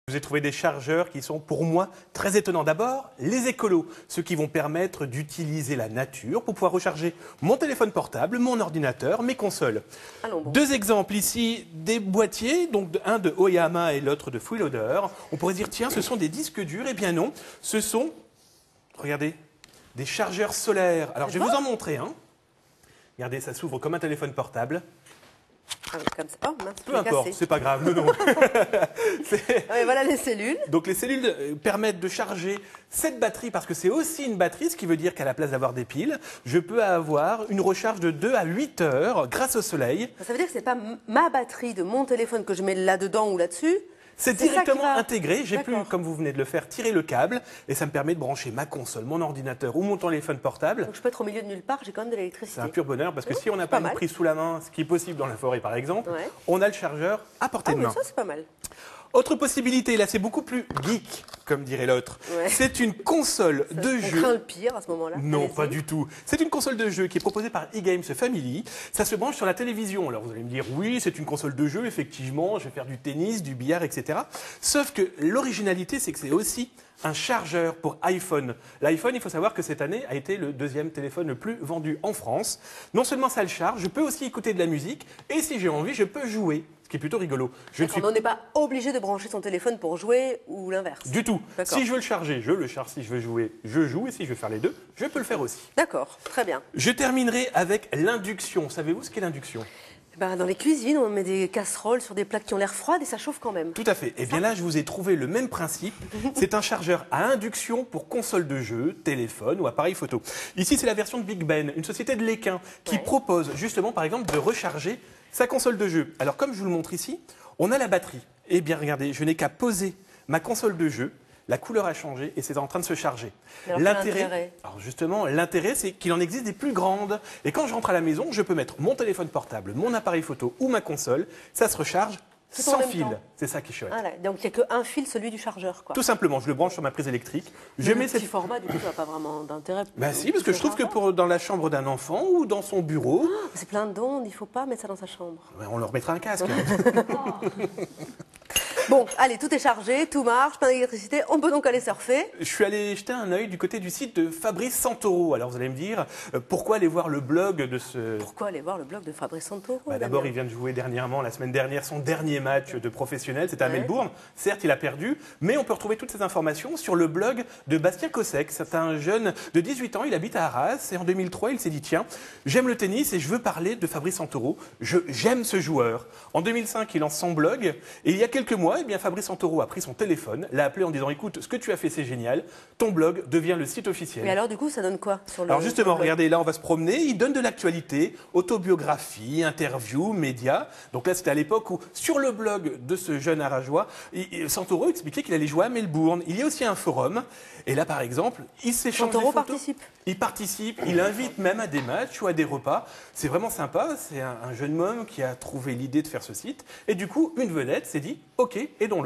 J'ai trouvé des chargeurs qui sont pour moi très étonnants. D'abord, les écolos, ceux qui vont permettre d'utiliser la nature pour pouvoir recharger mon téléphone portable, mon ordinateur, mes consoles. Allons bon. Deux exemples ici, des boîtiers, donc un de Oyama et l'autre de Freeloader. On pourrait dire, tiens, ce sont des disques durs. Eh bien non, ce sont, regardez, des chargeurs solaires. Alors je vais vous en montrer un. Regardez, ça s'ouvre comme un téléphone portable. Ah, comme ça. Oh, mince, Peu importe, c'est pas grave, non. Ouais, voilà les cellules. Donc les cellules permettent de charger cette batterie, parce que c'est aussi une batterie, ce qui veut dire qu'à la place d'avoir des piles, je peux avoir une recharge de 2 à 8 heures grâce au soleil. Ça veut dire que c'est pas ma batterie de mon téléphone que je mets là-dedans ou là-dessus. C'est directement intégré, j'ai pu, D'accord. comme vous venez de le faire, tirer le câble et ça me permet de brancher ma console, mon ordinateur ou mon téléphone portable. Donc je peux être au milieu de nulle part, j'ai quand même de l'électricité. C'est un pur bonheur parce que si on n'a pas pas une mal. prise sous la main, ce qui est possible dans la forêt par exemple, Ouais. on a le chargeur à portée Ah, de mais main. ça c'est pas mal. Autre possibilité, là c'est beaucoup plus geek, comme dirait l'autre. Ouais. C'est une console de On jeu. craint le pire à ce moment-là. Non, Allez-y. pas du tout. C'est une console de jeu qui est proposée par eGames Family. Ça se branche sur la télévision. Alors vous allez me dire, oui, c'est une console de jeu, effectivement, je vais faire du tennis, du billard, etc. Sauf que l'originalité, c'est que c'est aussi un chargeur pour iPhone. L'iPhone, il faut savoir que cette année a été le deuxième téléphone le plus vendu en France. Non seulement ça le charge, je peux aussi écouter de la musique et si j'ai envie, je peux jouer. Ce qui est plutôt rigolo. Je ne suis On n'est pas obligé de brancher son téléphone pour jouer ou l'inverse. du tout. D'accord. Si je veux le charger, je le charge. Si je veux jouer, je joue. Et si je veux faire les deux, je peux le faire aussi. D'accord, très bien. Je terminerai avec l'induction. Savez-vous ce qu'est l'induction? Ben, dans les cuisines, on met des casseroles sur des plaques qui ont l'air froides et ça chauffe quand même. Tout à fait. Et bien là, je vous ai trouvé le même principe. C'est un chargeur à induction pour console de jeu, téléphone ou appareil photo. Ici, c'est la version de Big Ben, une société de Léquin, qui Ouais. propose justement, par exemple, de recharger sa console de jeu. Alors, comme je vous le montre ici, on a la batterie. Eh bien, regardez, je n'ai qu'à poser ma console de jeu. La couleur a changé et c'est en train de se charger. Alors, quel intérêt ? Alors justement, l'intérêt, c'est qu'il en existe des plus grandes. Et quand je rentre à la maison, je peux mettre mon téléphone portable, mon appareil photo ou ma console. Ça se recharge Tout en sans même fil. temps. C'est ça qui est chouette. Ah, là, donc il n'y a qu'un fil, celui du chargeur, quoi. Tout simplement, je le branche sur ma prise électrique. Je Le mets petit cette... format, du coup, ça n'a pas vraiment d'intérêt. Bah si, parce que je trouve que dans la chambre d'un enfant ou dans son bureau, C'est plein d'ondes, il ne faut pas mettre ça dans sa chambre. on leur mettra un casque. Bon, allez, tout est chargé, tout marche, plein d'électricité, on peut donc aller surfer. Je suis allé jeter un œil du côté du site de Fabrice Santoro. Alors vous allez me dire, pourquoi aller voir le blog de ce... Pourquoi aller voir le blog de Fabrice Santoro D'abord, Damien il vient de jouer dernièrement, la semaine dernière, son dernier match de professionnel. C'était à Ouais. Melbourne. Certes, il a perdu, mais on peut retrouver toutes ces informations sur le blog de Bastien Kossek. C'est un jeune de 18 ans, il habite à Arras. Et en 2003, il s'est dit, tiens, j'aime le tennis et je veux parler de Fabrice Santoro. J'aime ce joueur. En 2005, il lance son blog. Et il y a quelques mois, eh bien, Fabrice Santoro a pris son téléphone, l'a appelé en disant, écoute, ce que tu as fait, c'est génial. Ton blog devient le site officiel. Mais alors, du coup, ça donne quoi sur le Alors justement, sur le blog regardez, là on va se promener, il donne de l'actualité, autobiographie, interview, médias. Donc là c'était à l'époque où, sur le blog de ce jeune Arageois, Santoro expliquait qu'il allait jouer à Melbourne. Il y a aussi un forum, et là par exemple, il s'échange des Santoro photos. participe. Il participe, il invite même à des matchs ou à des repas. C'est vraiment sympa, c'est un jeune homme qui a trouvé l'idée de faire ce site. Et du coup, une vedette s'est dit, ok, aidons-le.